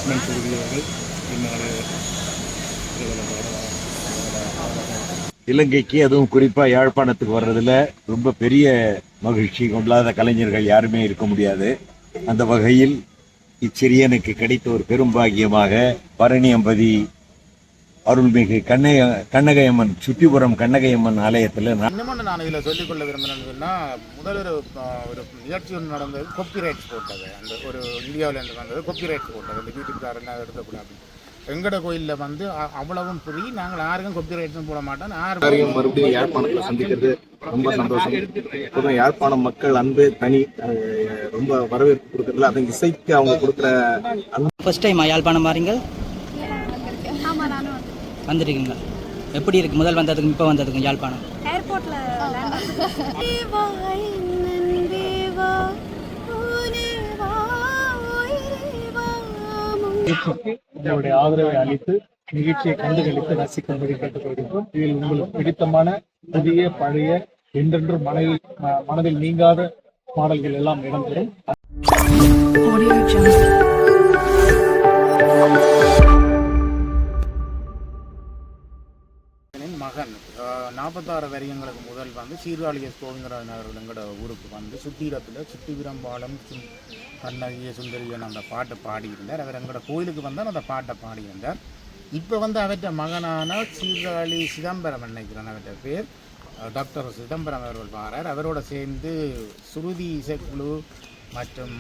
லக்ஷ்மண் சுருதியவர்கள் பின்னாலே இலங்கைக்கு அதுவும் குறிப்பாக யாழ்ப்பாணத்துக்கு வர்றதுல ரொம்ப பெரிய மகிழ்ச்சி கொள்ளாத கலைஞர்கள் யாருமே இருக்க முடியாது. அந்த வகையில் இச்சிறியனுக்கு கிடைத்த ஒரு பெரும்பாகியமாக பரணியம்பதி அருள்மிகு கண்ணகையம்மன் சுற்றிபுரம் கண்ணகையம்மன் ஆலயத்தில் இன்னமும் நான் இதில் சொல்லிக்கொள்ள விரும்புகிறேன்னு சொன்னால் முதல் ஒரு நிகழ்ச்சி ஒன்று நடந்தது. காப்பிரைட்ஸ் போட்டது அந்த ஒரு இந்தியாவிலேருந்து வந்தது. காப்பிரைட்ஸ் போட்டது இந்த யூடியூப்காரன் எடுக்கக்கூடாது. எங்கட கோயிலில் வந்து அவ்வளவும் ஃப்ரீ. நாங்கள் யாருக்கும் காப்பிரைட்ஸும் போட மாட்டோம். யாரையும் மறுபடியும் யாழ்ப்பாணத்தில் சந்திக்கிறது ரொம்ப சந்தோஷம். இப்போதான் யாழ்ப்பாணம் மக்கள் அன்பு தனி ரொம்ப வரவேற்பு கொடுக்குறதுல அதை இசைக்கு அவங்க கொடுக்குற ஃபர்ஸ்ட் டைம் யாழ்ப்பாணம் மாறீங்க வந்துருக்கீங்க. எப்படி இருக்கு முதல் வந்ததுக்கும் இப்போ வந்ததுக்கும் யாழ்ப்பாணம்? ஏர்போர்ட்ல உங்களுடைய ஆதரவை அளித்து நிகழ்ச்சியை கண்டுகளித்து ரசிக்கும்படி கேட்டுக்கொள்கின்றோம். இதில் உங்களுக்கு பிடித்தமான புதிய பழைய என்றென்றும் மனதில் நீங்காத பாடல்கள் எல்லாம் இடம்பெறும். மகன் 46 வரியங்களுக்கு முதல் வந்து சீர்காழி கோவிந்தராஜ் நகர் எங்களோட ஊருக்கு வந்து சுத்தீரத்தில் சுத்திவிரம்பாலம் கண்ணகிய சுந்தரியன் அந்த பாட்டை பாடியிருந்தார். அவர் எங்களோட கோயிலுக்கு வந்தால் அந்த பாட்டை பாடியிருந்தார். இப்போ வந்து அவற்ற மகனான சீர்காழி சிதம்பரம் நினைக்கிறேன் அவற்ற பேர் டாக்டர் சிதம்பரம் அவர்கள் பாரார். அவரோட சேர்ந்து சுருதி இசைக்குழு மற்றும்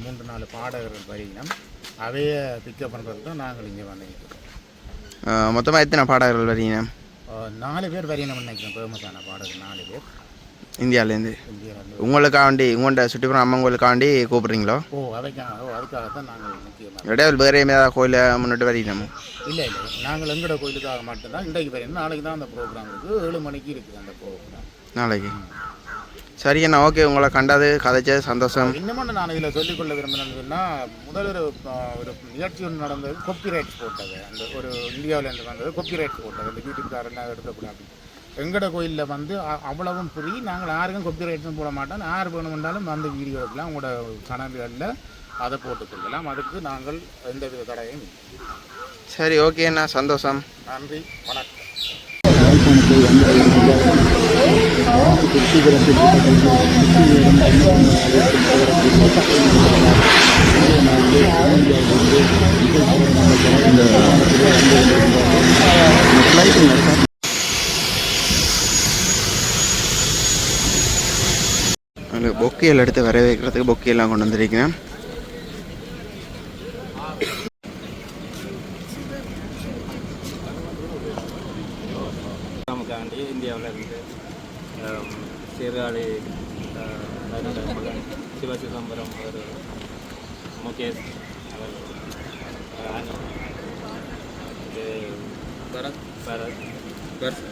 3-4 பாடகர்கள் வரையினம் அவைய பிக்கப் பண்ணுறது தான் நாங்கள் இங்கே வந்துருக்கிறோம். மொத்தமாக எத்தனை பாடகர்கள் வரையினம்? 4 பேர் வரையினம் நினைக்கிறோம். ஃபேமஸான பாடகர் 4 பேர் இந்தியாவிலேருந்து. உங்களுக்காண்டி உங்கள்கிட்ட சுற்றிப்புறம் அம்மங்களுக்காண்டி கூப்பிட்றீங்களோ? அதுக்காகத்தான் நாங்கள் முக்கியமாக இடையாவில் வேறு ஏதாவது கோயிலை முன்னிட்டு வரையினோம்? இல்லை நாங்கள் எங்களோட கோயிலுக்காக மட்டும்தான் இன்றைக்கு வரையணும். நாளைக்கு தான் அந்த ப்ரோக்ராம் இருக்குது. 7 மணிக்கு இருக்குது அந்த ப்ரோக்ராம் நாளைக்கு. சரி அண்ணா, ஓகே. உங்களை கண்டது கதைச்சது சந்தோஷம். இன்னமும் நான் இதில் சொல்லிக்கொள்ள விரும்புகிறேன்னு சொன்னால் முதல் ஒரு நிகழ்ச்சி ஒன்று நடந்தது. காப்பிரைட்ஸ் போட்டது அந்த ஒரு இந்தியாவிலேருந்து வந்தது. காப்பிரைட்ஸ் போட்டது இந்த யூடியூப்காரன் எடுக்கக்கூடாது. எங்கட கோயிலில் வந்து அவ்வளவும் ஃப்ரீ. நாங்கள் யாருக்கும் காப்பிரைட்ஸும் போட மாட்டோம். யார் வேணுமென்றாலும் அந்த வீடியோ எடுக்கலாம். உங்களோட சேனல்களில் அதை போட்டுக்கொள்ளலாம். அதுக்கு நாங்கள் எந்தவித தடையும் இல்லை. சரி, ஓகேண்ணா, சந்தோஷம். நன்றி, வணக்கம். பொக்கையில் எடுத்து வர வைக்கிறதுக்கு பொக்கையெல்லாம் கொண்டு வந்துருக்கேன். இந்தியாவில் இருந்து சீர்காழி மகன் சிவசிதம்பரம் அவர் முகேஷ் அவர் பரத்.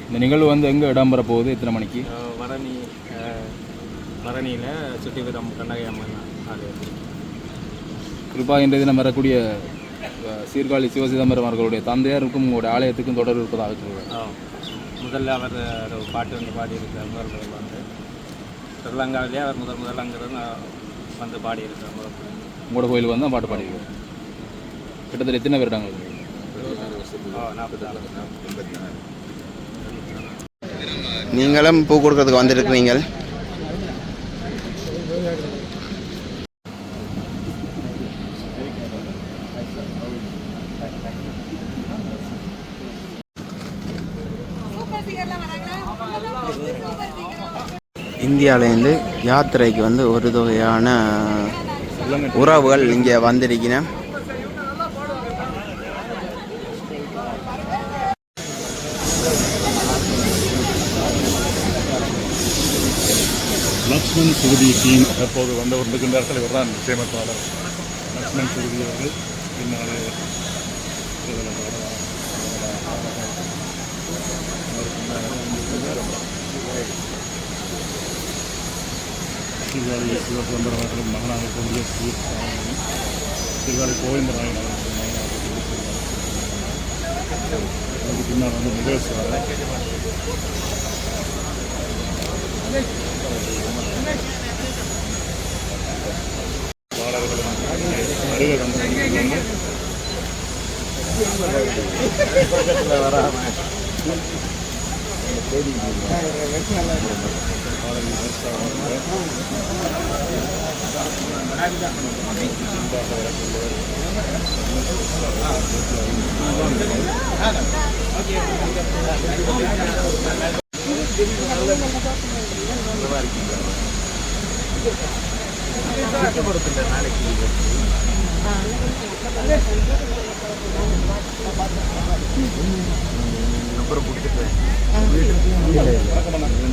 இந்த நிகழ்வு வந்து எங்கே இடம்பெற போகுது? எத்தனை மணிக்கு? மரணியில் சுட்டிபுரம் கண்ணகையம்மன் ஆலயம். குறிப்பாக இன்றைய தினம் வரக்கூடிய சீர்காழி சிவசிதம்பரம் அவர்களுடைய தந்தையாருக்கும் உங்களுடைய ஆலயத்துக்கும் தொடர்பு இருப்பதாக சொல்லுவார். முதல்ல அவர் ஒரு பாட்டு வந்து பாடியிருக்கார். முதல் வந்து ஸ்ரீலங்காவிலே அவர் முதல் அங்கிருந்து வந்து பாடியிருக்கார். உங்களோட கோயிலுக்கு வந்து பாட்டு பாடியிருக்கார். கிட்டத்தட்ட எத்தனை வருடங்கள்? 44. நீங்களும் பூ கொடுக்கறதுக்கு வந்துருக்கிறீங்க. இந்தியாவிலேருந்து யாத்திரைக்கு வந்து ஒரு தொகையான உறவுகள் இங்கே வந்திருக்கிறேன். லக்ஷ்மண் சுருதி டீம் தற்போது வந்து கொண்டிருக்கின்றார்கள். இவர் தான் நிச்சயமத்தாளர் லக்ஷ்மண் சுருதி அவர்கள். பின்னாலே சீர்காழி சிவசிதம்பரம் அவர்களும் மகனாக கூடிய சீர்காழி கோவிந்தராயன் அவர்களும் மகனாக அதுக்கு பின்னால் வந்து நிகழ்ச்சி பாடல்களும் நம்பர் கொடுத்துட்டு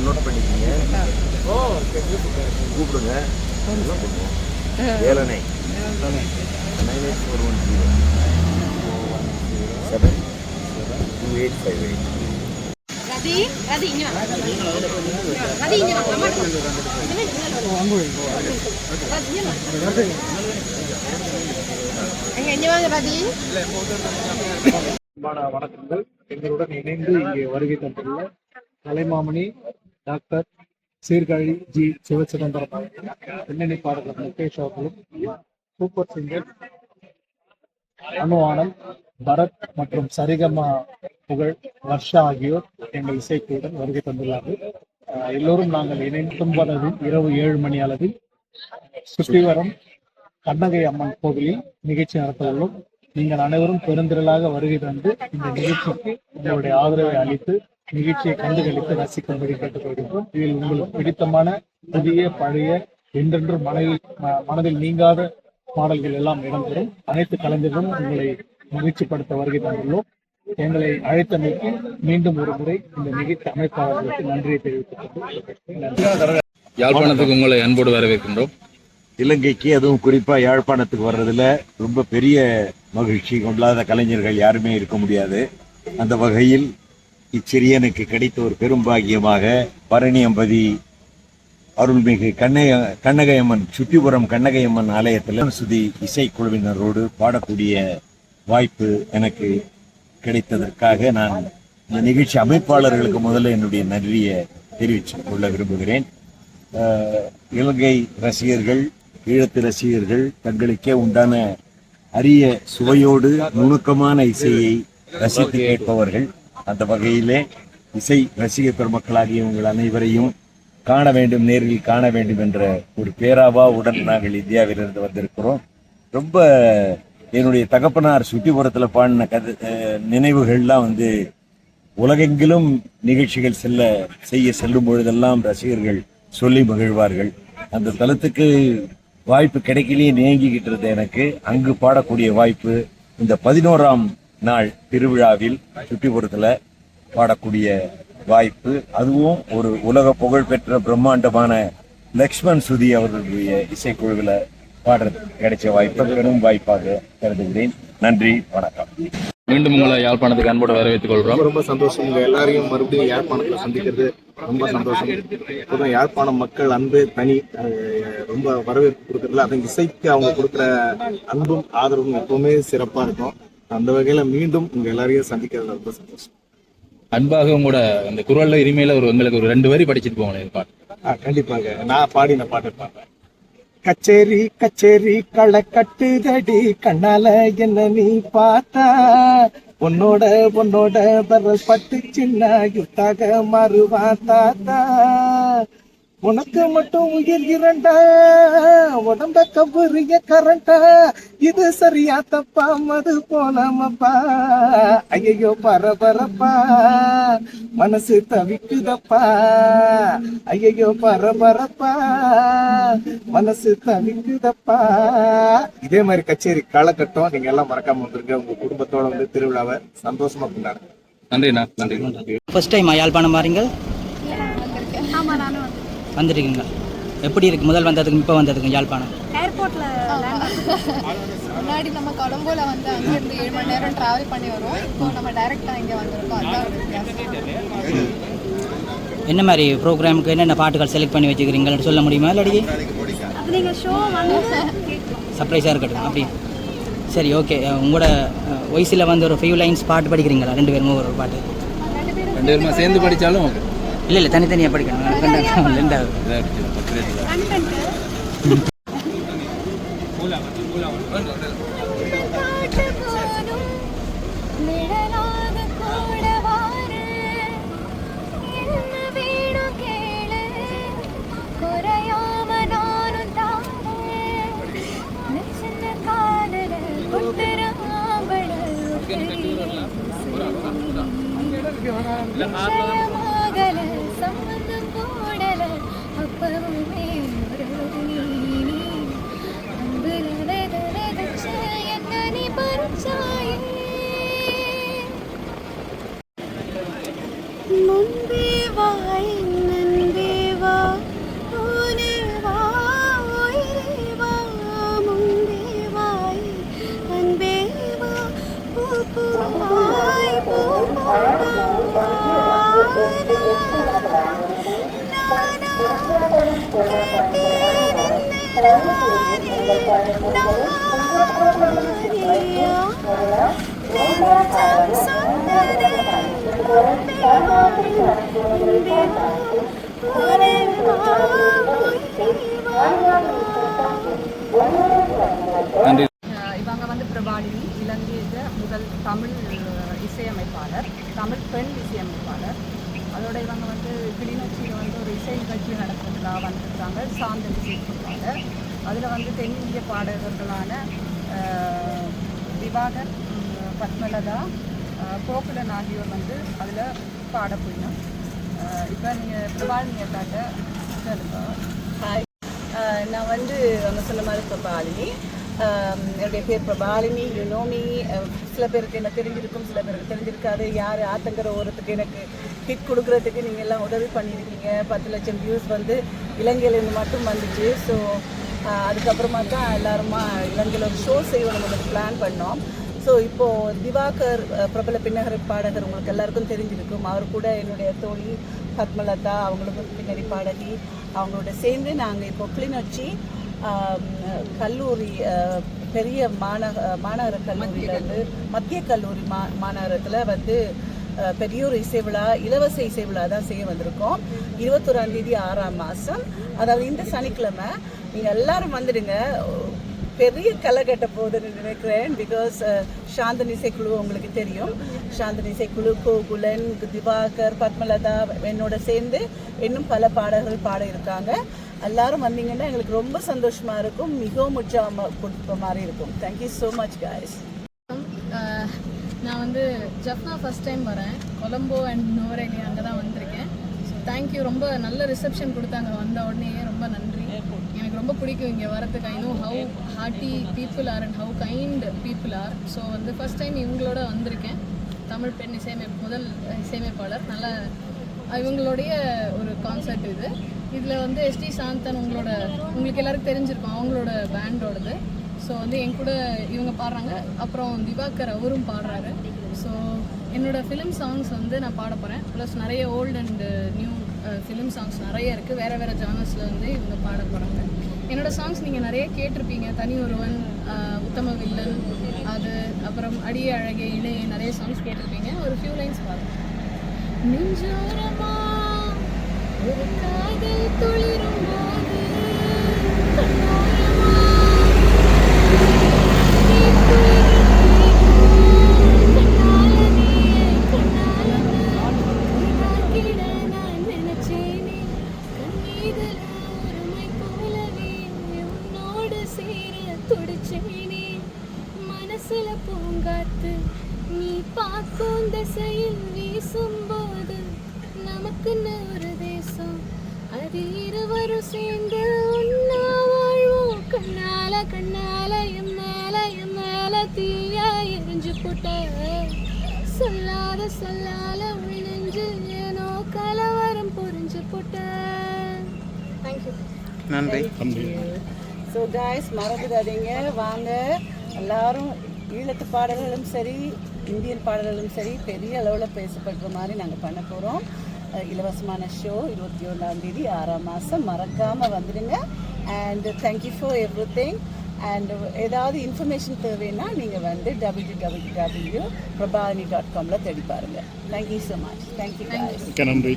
நோட் பண்ணிக்கிங்க, கூப்பிடுங்க. ஏழனை 9840 ரதி ரதி இங்க வா ரதி இங்க வா அம்மா இங்க வாங்க ரதி. வணக்கங்கள். எங்களுடன் இணைந்து இங்கே வருகை தந்துள்ள கலைமாமணி டாக்டர் சீர்காழி ஜி சிவச்சிதம்பரம் அவர்களும், பின்னணி பாடகர் முகேஷ் அவர்களும், சூப்பர் சிங்கர் அனு ஆனந்த், பரத் மற்றும் சரிகமா புகழ் வர்ஷா ஆகியோர் எங்கள் இசைக்குழுடன் வருகை தந்துள்ளார்கள். எல்லோரும் நாங்கள் இணைந்து இரவு 7 மணி அளவில் சுற்றிவரம் கண்ணகை அம்மன் கோவிலில் நிகழ்ச்சி நடத்த உள்ளோம். நீங்கள் அனைவரும் பெருந்திரளாக வருகை தந்து இந்த நிகழ்ச்சிக்கு உங்களுடைய ஆதரவை அளித்து நிகழ்ச்சியை கண்டுகளித்து ரசிக்கும்படி கேட்டுக்கொள்கின்றோம். இதில் உங்களுக்கு பிடித்தமான புதிய பழைய என்றென்றும் மனதில் நீங்காத பாடல்கள் எல்லாம் இடம்பெறும். அனைத்து கலைஞர்களும் உங்களை மகிழ்ச்சிப்படுத்த வருகை தந்துள்ளோம். எங்களை அழைத்தமைக்கு மீண்டும் ஒரு முறை இந்த நிகழ்ச்சி அமைப்பாளர்களுக்கு நன்றியை தெரிவித்துக் கொண்டு யாழ்ப்பாணத்துக்கு உங்களை அன்போடு வரவேற்கின்றோம். இலங்கைக்கு, அதுவும் குறிப்பா யாழ்ப்பாணத்துக்கு வர்றதுல ரொம்ப பெரிய மகிழ்ச்சி கொள்ளாத கலைஞர்கள் யாருமே இருக்க முடியாது. அந்த வகையில் இச்சிறியனுக்கு கிடைத்த ஒரு பெரும்பாகியமாக பரணியம்பதி அருள்மிகு கண்ணகையம்மன் சுட்டிபுரம் கண்ணகையம்மன் ஆலயத்தில் சுதி இசைக்குழுவினரோடு பாடக்கூடிய வாய்ப்பு எனக்கு கிடைத்ததற்காக நான் இந்த நிகழ்ச்சி அமைப்பாளர்களுக்கு முதல்ல என்னுடைய நன்றியை தெரிவித்துக் கொள்ள விரும்புகிறேன். இலங்கை ரசிகர்கள், ஈழத்து ரசிகர்கள் தங்களுக்கே உண்டான அரிய சுவையோடு நுணுக்கமான இசையை ரசித்து கேட்பவர்கள். அந்த வகையிலே இசை ரசிக பெருமக்களாகிய உங்கள் அனைவரையும் காண வேண்டும், நேரில் காண வேண்டும் என்ற ஒரு பேராவாவுடன் நாங்கள் இந்தியாவிலிருந்து வந்திருக்கிறோம். ரொம்ப என்னுடைய தகப்பனார் சுட்டிபுரத்தில் பாடின நினைவுகள்லாம் உலகெங்கிலும் நிகழ்ச்சிகள் செய்ய செல்லும் பொழுதெல்லாம் ரசிகர்கள் சொல்லி மகிழ்வார்கள். அந்த தளத்துக்கு வாய்ப்பு கிடைக்கலையே நேங்கிக்கிட்டு இருந்த எனக்கு அங்கு பாடக்கூடிய வாய்ப்பு இந்த 11ஆம் நாள் திருவிழாவில் சுட்டிபுரத்தில் பாடக்கூடிய வாய்ப்பு, அதுவும் ஒரு உலக புகழ்பெற்ற பிரம்மாண்டமான லக்ஷ்மண் சுதி அவர்களுடைய இசைக்குழுவில் பாடுறதுக்கு கிடைச்ச வாய்ப்பு பெரும் வாய்ப்பாக கருதுகிறேன். நன்றி, வணக்கம். மீண்டும் உங்களை யாழ்ப்பாணத்துக்கு அன்போடு வரவேற்றுக் கொள்கிறோம். ரொம்ப சந்தோஷம். உங்க எல்லாரையும் மறுபடியும் யாழ்ப்பாணத்துல சந்திக்கிறது ரொம்ப சந்தோஷம். பொதுவாக யாழ்ப்பாணம் மக்கள் அன்பு தனி, ரொம்ப வரவேற்பு கொடுக்கறதுல அது இசைக்கு அவங்க கொடுக்குற அன்பும் ஆதரவும் எப்பவுமே சிறப்பா இருக்கும். அந்த வகையில மீண்டும் உங்க எல்லாரையும் சந்திக்கிறது ரொம்ப சந்தோஷம். அன்பாக உங்களோட அந்த குரல்ல இனிமையில எங்களுக்கு ஒரு 2 வரி படிச்சுட்டு போங்களேன் பாட்டு. கண்டிப்பாக நான் பாடின பாட்டு பாடுறேன். கச்சேரி கச்சேரி களை கட்டுதடி கண்ணால என்ன நீ பார்த்தா, உன்னோட பரல் பட்டு சின்ன யுத்தாக மாறுவா தாத்தா, உனக்கு மட்டும் உயிர் இரண்டா உடம்ப கபுரிய கரண்டா, இது சரியா தப்பா மது போலாமப்பா, ஐயோ பரபரப்பா மனசு தவிக்குதப்பா, ஐயோ பரபரப்பா மனசு தவிக்குதப்பா. இதே மாதிரி கச்சேரி காலகட்டம் நீங்க எல்லாம் மறக்காம வந்துருங்க. உங்க குடும்பத்தோட திருவிழாவை சந்தோஷமா கொண்டாடுங்க. நன்றிண்ணா, நன்றி. ஃபர்ஸ்ட் டைம் யாழ்ப்பாணம் மாறீங்க? ஆமா நானும் வந்துருக்கீங்க. எப்படி இருக்கு முதல் வந்ததுக்கும் இப்போ வந்ததுக்கும் யாழ்ப்பாணம்? ஏர்போர்ட்ல முன்னாடி நம்ம கொலம்போல அங்கிருந்து 7 மணி நேரம் டிராவல் பண்ணி வருவோம். இப்போ நம்ம டைரக்டா இங்க வந்திருக்கோம். அதான் வித்தியாசம். என்ன மாதிரி ப்ரோக்ராமுக்கு என்னென்ன பாட்டுகள் செலக்ட் பண்ணி வச்சுக்கிறீங்கன்னு சொல்ல முடியுமா? இல்லாடி அது நீங்க ஷோ சர்ப்ரைஸாக இருக்கட்டும். அப்படி சரி, ஓகே. உங்களோட வயசில் ஒரு ஃபியூ லைன்ஸ் பாட்டு படிக்கிறீங்களா? 2 பேரும் ஒரு பாட்டு? 2 பேருமா சேர்ந்து படித்தாலும் இல்லை தனித்தனியாக படிக்கணும். ரெண்டாவது காட்டு போதும் நிழலாக கூட வாரு என்ன வேணும் கேளு குறையாம நானும் தாரேன் சின்ன காதல குட்டுறாம்பட விஷயமாகல சம்பந்தம் போடல அப்பவுமே ஒரு நீ அன்புல விதைச்ச என்ன நீ பறிச்சாயே முன்பே வாய் நன்பே வா போனே வா உயிரே வா முன்பே வாய் அன்பே வா பூ பூவாய் பூ நன்றி. இவங்க வந்து பிரபாலினி, இலங்கையில் முதல் தமிழ் இசையமைப்பாளர், தமிழ் பெண் இசையமைப்பாளர். அதோட இவங்க வந்து கிளிநொச்சியில் வந்து ஒரு இசை நிகழ்ச்சி நடக்கிறதுக்காக வந்திருக்காங்க, சாந்தன் இசைப்பாளர். அதில் வந்து தென்னிந்திய பாடகர்களான திவாகர், பத்மலதா, கோகுலன் ஆகியோர் வந்து அதில் பாட போயிடும். இப்போ நீங்கள் பிரபாலினியை காட்ட சொல்லுங்க. ஹாய், நான் வந்து அவங்க சொன்ன மாதிரி பிரபாலினி. என்னுடைய பேர் பிரபாலினி. யூனோமி. சில பேருக்கு என்ன தெரிஞ்சிருக்கும், சில பேருக்கு தெரிஞ்சிருக்காது. யார் ஆத்தங்கிற ஓரத்துக்கு எனக்கு ஹிட் கொடுக்குறதுக்கு நீங்கள் எல்லாம் உதவி பண்ணியிருக்கீங்க. 10 லட்சம் வியூஸ் வந்து இலங்கையிலேருந்து மட்டும் வந்துச்சு. ஸோ அதுக்கப்புறமா தான் எல்லாருமா இலங்கையில் ஒரு ஷோ செய்யணும் நம்ம பிளான் பண்ணோம். ஸோ இப்போது திவாகர் பிரபல பின்னணி பாடகர் உங்களுக்கு எல்லாருக்கும் தெரிஞ்சிருக்கும். அவர் கூட என்னுடைய தோழி பத்மலதா, அவங்களுக்கும் பின்னணி பாடகி, அவங்களோட சேர்ந்து நாங்கள் இப்போ கிளிநொச்சி கல்லூரி, பெரிய மாநகர கல்லூரியிலேருந்து மத்திய கல்லூரி மாநகரத்தில் வந்து பெரிய ஒரு இசை விழா, இலவச இசை விழா தான் செய்ய வந்திருக்கோம். 21ஆம் தேதி 6ஆம் மாதம், அதாவது இந்த சனிக்கிழமை. நீங்கள் எல்லாரும் வந்துடுங்க. பெரிய களை கட்ட போகுதுன்னு நினைக்கிறேன். பிகாஸ் சாந்தன் இசைக்குழு உங்களுக்கு தெரியும். சாந்தன் இசைக்குழு, கோகுலன், திவாகர், பத்மலதா என்னோட சேர்ந்து இன்னும் பல பாடகர்கள் பாட இருக்காங்க. எல்லாரும் வந்தீங்கன்னா எங்களுக்கு ரொம்ப சந்தோஷமாக இருக்கும், மிகவும் உற்சாகமாக கொடுத்த மாதிரி இருக்கும். Thank you so much guys. நான் வந்து ஜப்னா ஃபஸ்ட் டைம் வரேன். கொலம்போ அண்ட் நோரேலியா அங்கே தான் வந்திருக்கேன். So thank you. ரொம்ப நல்ல ரிசப்ஷன் கொடுத்தாங்க வந்த உடனே. ரொம்ப நன்றி. எனக்கு ரொம்ப பிடிக்கும் இங்கே வரதுக்கு. I know how hearty people are and how kind people are. So வந்து ஃபஸ்ட் டைம் இவங்களோட வந்திருக்கேன். தமிழ் பெண் முதல் இசையமைப்பாளர். நல்ல இவங்களுடைய ஒரு கான்சர்ட் இது. இதில் வந்து எஸ்டி சாந்தன் உங்களுக்கு எல்லாருக்கும் தெரிஞ்சிருக்கும், அவங்களோட பேண்டோடது. ஸோ வந்து என் கூட இவங்க பாடுறாங்க. அப்புறம் திவாகர் அவரும் பாடுறாரு. ஸோ என்னோடய ஃபிலிம் சாங்ஸ் வந்து நான் பாட போகிறேன். ப்ளஸ் நிறைய old and new film songs நிறைய இருக்குது. வேறு வேறு ஜானர்ஸில் வந்து இவங்க பாட போகிறாங்க. என்னோடய சாங்ஸ் நீங்கள் நிறைய கேட்டிருப்பீங்க. தனி ஒருவன், உத்தம வில்லன், அது அப்புறம் அடிய அழகே இணைய, நிறைய சாங்ஸ் கேட்டிருப்பீங்க. ஒரு ஃபியூ லைன்ஸ் பாருங்கள். நெஞ்சோரமா ஒரு காதல் துளிரும் போது கண்ணோரமா நான் நினைச்சேனே கண்ணீதல் ஒருமை போலவே உன்னோடு சேர துடிச்சேனே. மனசுல பூங்காத்து நீ பார்க்கும் திசையில் வீசும்போது நமக்குன்னு ஒரு தேசம், அது இருவரும் சேர்ந்து ஒன்னா வாழ்வோம். கண்ணால கண்ணால என் மேல தீயா எரிஞ்சு போட்ட சொல்லாத சொல்லால உள்நெஞ்சு ஏனோ கலவரம் புரிஞ்சு போட்ட. தேங்க்யூ. நன்றி. ஸோ காய்ஸ், மறந்துடாதீங்க, வாங்க எல்லாரும். ஈழத்து பாடல்களும் சரி, இந்தியன் பாடல்களும் சரி, பெரிய அளவில் பேசப்படுற மாதிரி நாங்கள் பண்ண போகிறோம். இலவசமான ஷோ 21ஆம் தேதி 6ஆம் மாதம். மறக்காமல் வந்துடுங்க. And thank you for everything. And ஏதாவது இன்ஃபர்மேஷன் தேவைன்னா நீங்கள் வந்து www.prabhalini.com தேடி பாருங்கள். Thank you so much. தேங்க்யூ. நன்றி.